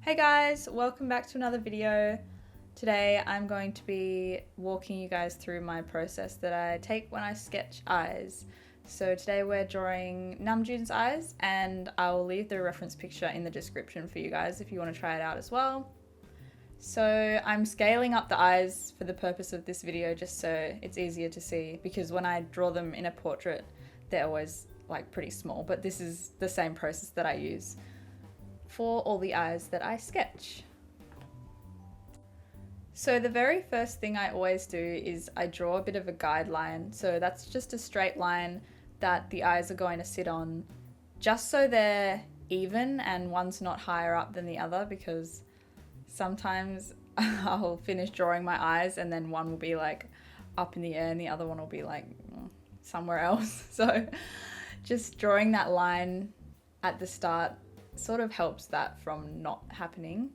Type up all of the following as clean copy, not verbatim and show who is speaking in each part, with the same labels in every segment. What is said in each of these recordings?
Speaker 1: Hey guys, welcome back to another video. Today I'm going to be walking you guys through my process that I take when I sketch eyes. So today we're drawing Namjoon's eyes, and I'll leave the reference picture in the description for you guys if you want to try it out as well. So I'm scaling up the eyes for the purpose of this video just so it's easier to see, because when I draw them in a portrait they're always like pretty small, but this is the same process that I use for all the eyes that I sketch. So the very first thing I always do is I draw a bit of a guideline. So that's just a straight line that the eyes are going to sit on, just so they're even and one's not higher up than the other, because sometimes I'll finish drawing my eyes and then one will be like up in the air and the other one will be like somewhere else. So just drawing that line at the start sort of helps that from not happening.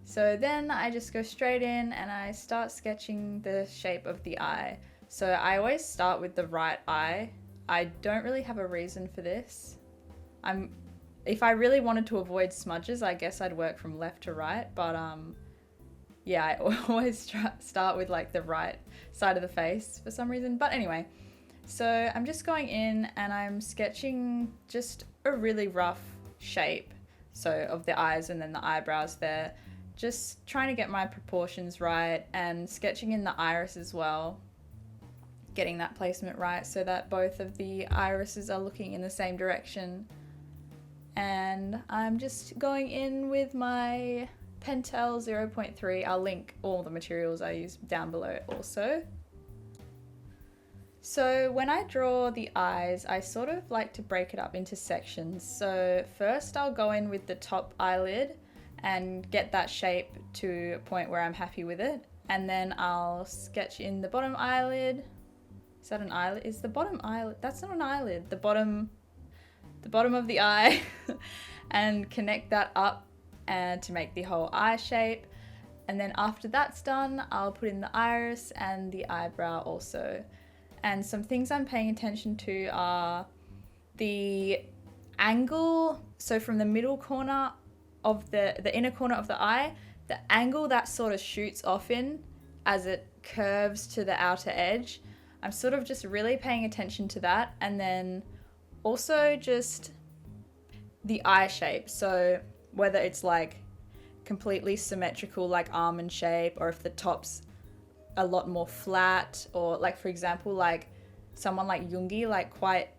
Speaker 1: So then I just go straight in and I start sketching the shape of the eye. So I always start with the right eye. I don't really have a reason for this. If I really wanted to avoid smudges, I guess I'd work from left to right, but yeah, I always start with like the right side of the face for some reason. But anyway, so I'm just going in and I'm sketching just a really rough shape, so of the eyes and then the eyebrows there, just trying to get my proportions right and sketching in the iris as well, getting that placement right so that both of the irises are looking in the same direction. And I'm just going in with my Pentel 0.3. I'll link all the materials I use down below also. So when I draw the eyes, I sort of like to break it up into sections. So first I'll go in with the top eyelid and get that shape to a point where I'm happy with it. And then I'll sketch in the bottom eyelid. Is that an eyelid? Is the bottom eyelid? That's not an eyelid. The bottom of the eye and connect that up and to make the whole eye shape. And then after that's done, I'll put in the iris and the eyebrow also. And some things I'm paying attention to are the angle. So from the middle corner of the inner corner of the eye, the angle that sort of shoots off in as it curves to the outer edge. I'm sort of just really paying attention to that. And then also just the eye shape. So whether it's like completely symmetrical, like almond shape, or if the top's a lot more flat, or like for example like someone like Yoongi, like quite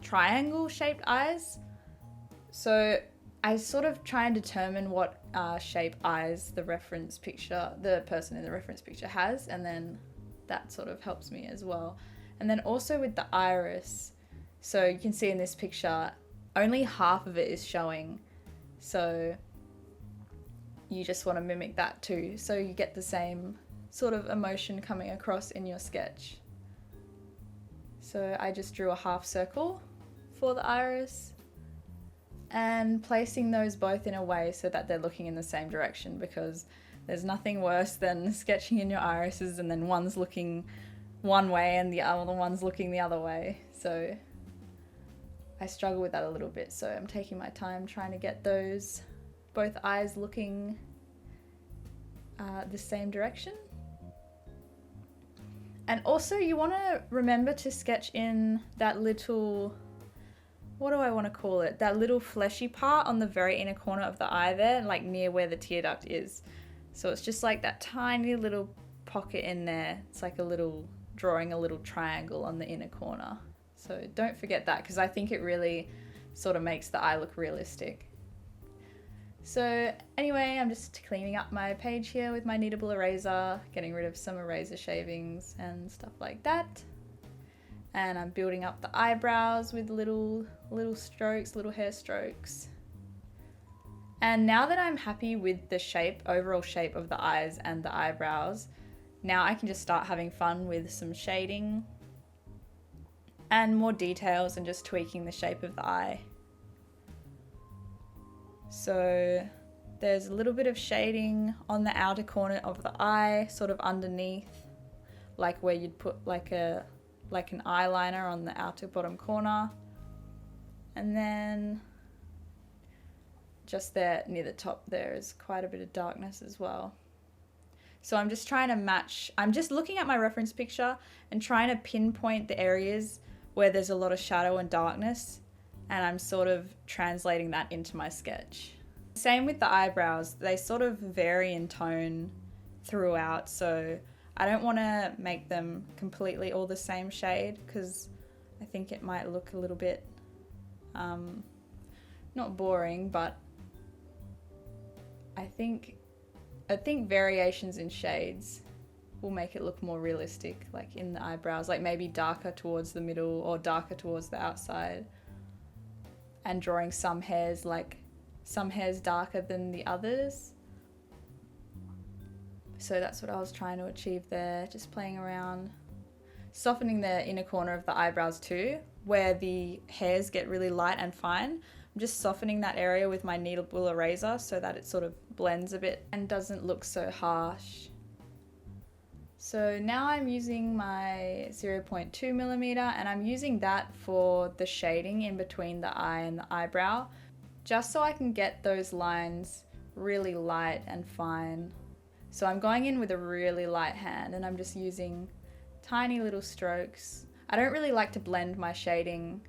Speaker 1: triangle shaped eyes. So I sort of try and determine what shape eyes the person in the reference picture has, and then that sort of helps me as well. And then also with the iris, so you can see in this picture only half of it is showing, so you just want to mimic that too, so you get the same sort of emotion coming across in your sketch. So I just drew a half circle for the iris and placing those both in a way so that they're looking in the same direction, because there's nothing worse than sketching in your irises and then one's looking one way and the other one's looking the other way. So I struggle with that a little bit, so I'm taking my time trying to get those both eyes looking the same direction. And also you want to remember to sketch in that little, what do I want to call it? That little fleshy part on the very inner corner of the eye there, like near where the tear duct is. So it's just like that tiny little pocket in there. It's like drawing a little triangle on the inner corner. So don't forget that, because I think it really sort of makes the eye look realistic. So anyway, I'm just cleaning up my page here with my kneadable eraser, getting rid of some eraser shavings and stuff like that. And I'm building up the eyebrows with little strokes, little hair strokes. And now that I'm happy with the overall shape of the eyes and the eyebrows, now I can just start having fun with some shading and more details and just tweaking the shape of the eye. So there's a little bit of shading on the outer corner of the eye, sort of underneath, like where you'd put like an eyeliner on the outer bottom corner. And then just there near the top there is quite a bit of darkness as well. So I'm just trying to match, I'm just looking at my reference picture and trying to pinpoint the areas where there's a lot of shadow and darkness, and I'm sort of translating that into my sketch. Same with the eyebrows, they sort of vary in tone throughout, so I don't want to make them completely all the same shade because I think it might look a little bit, not boring, but I think variations in shades will make it look more realistic, like in the eyebrows, like maybe darker towards the middle or darker towards the outside, and drawing some hairs, like some hairs darker than the others. So that's what I was trying to achieve there, just playing around. Softening the inner corner of the eyebrows too, where the hairs get really light and fine. I'm just softening that area with my kneadable eraser so that it sort of blends a bit and doesn't look so harsh. So now I'm using my 0.2mm and I'm using that for the shading in between the eye and the eyebrow, just so I can get those lines really light and fine. So I'm going in with a really light hand and I'm just using tiny little strokes. I don't really like to blend my shading.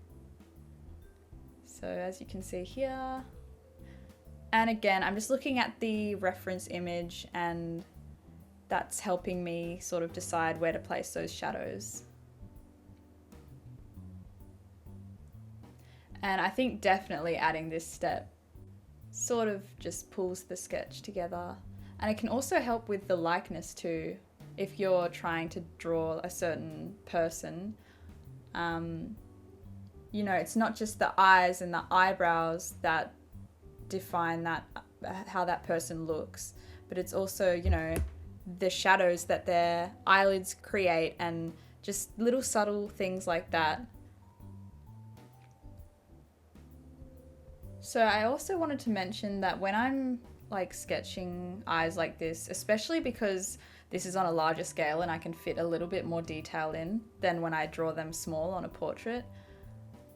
Speaker 1: So as you can see here, and again, I'm just looking at the reference image and that's helping me sort of decide where to place those shadows. And I think definitely adding this step sort of just pulls the sketch together. And it can also help with the likeness too. If you're trying to draw a certain person, you know, it's not just the eyes and the eyebrows that define that, how that person looks, but it's also, you know, the shadows that their eyelids create and just little subtle things like that. So I also wanted to mention that when I'm like sketching eyes like this, especially because this is on a larger scale and I can fit a little bit more detail in than when I draw them small on a portrait,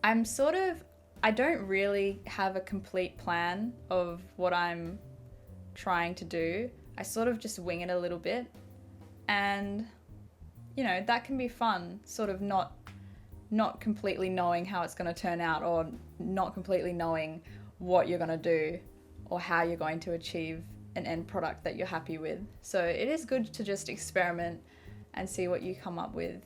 Speaker 1: I don't really have a complete plan of what I'm trying to do. I sort of just wing it a little bit, and you know, that can be fun, sort of not completely knowing how it's going to turn out, or not completely knowing what you're going to do or how you're going to achieve an end product that you're happy with. So it is good to just experiment and see what you come up with.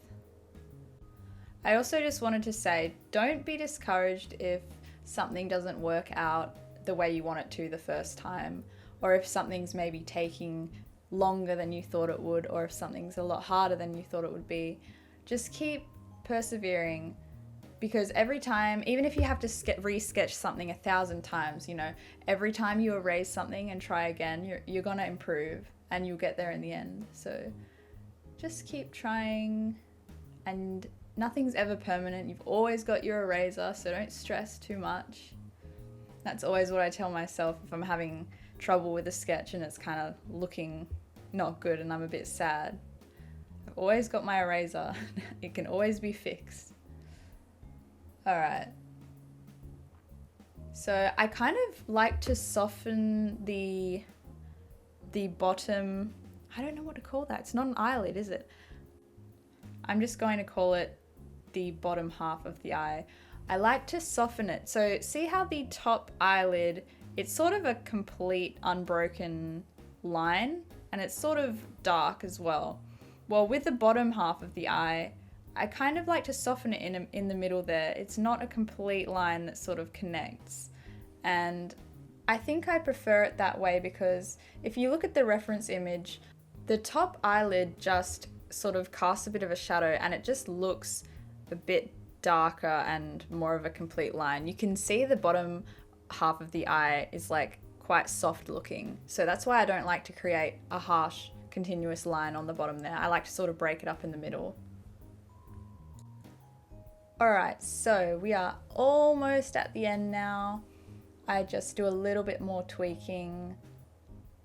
Speaker 1: I also just wanted to say, don't be discouraged if something doesn't work out the way you want it to the first time, or if something's maybe taking longer than you thought it would, or if something's a lot harder than you thought it would be. Just keep persevering, because every time, even if you have to re-sketch something 1,000 times, you know, every time you erase something and try again, you're gonna improve and you'll get there in the end. So just keep trying, and nothing's ever permanent. You've always got your eraser, so don't stress too much. That's always what I tell myself if I'm having trouble with a sketch and it's kind of looking not good and I'm a bit sad. I've always got my eraser. It can always be fixed. Alright. So I kind of like to soften the bottom, I don't know what to call that. It's not an eyelid, is it? I'm just going to call it the bottom half of the eye. I like to soften it. So see how the top eyelid, it's sort of a complete unbroken line, and it's sort of dark as well. Well, with the bottom half of the eye, I kind of like to soften it in the middle there. It's not a complete line that sort of connects. And I think I prefer it that way because if you look at the reference image, the top eyelid just sort of casts a bit of a shadow and it just looks a bit darker and more of a complete line. You can see the bottom half of the eye is like quite soft looking. So that's why I don't like to create a harsh continuous line on the bottom there. I like to sort of break it up in the middle. Alright, so we are almost at the end now. I just do a little bit more tweaking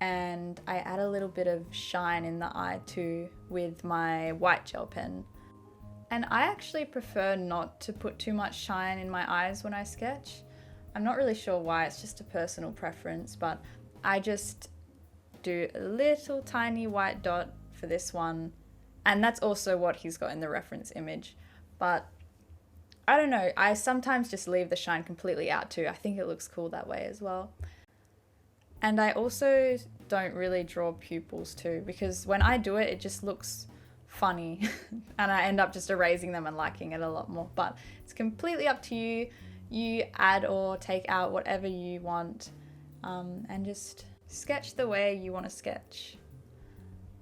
Speaker 1: and I add a little bit of shine in the eye too with my white gel pen. And I actually prefer not to put too much shine in my eyes when I sketch. I'm not really sure why, it's just a personal preference, but I just do a little tiny white dot for this one. And that's also what he's got in the reference image. But I don't know, I sometimes just leave the shine completely out too. I think it looks cool that way as well. And I also don't really draw pupils too, because when I do it, it just looks funny and I end up just erasing them and liking it a lot more. But it's completely up to you. You add or take out whatever you want, and just sketch the way you want to sketch.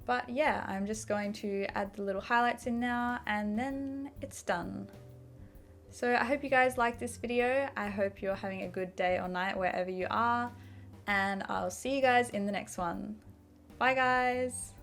Speaker 1: But yeah, I'm just going to add the little highlights in now and then it's done. So I hope you guys like this video. I hope you're having a good day or night wherever you are, and I'll see you guys in the next one. Bye guys!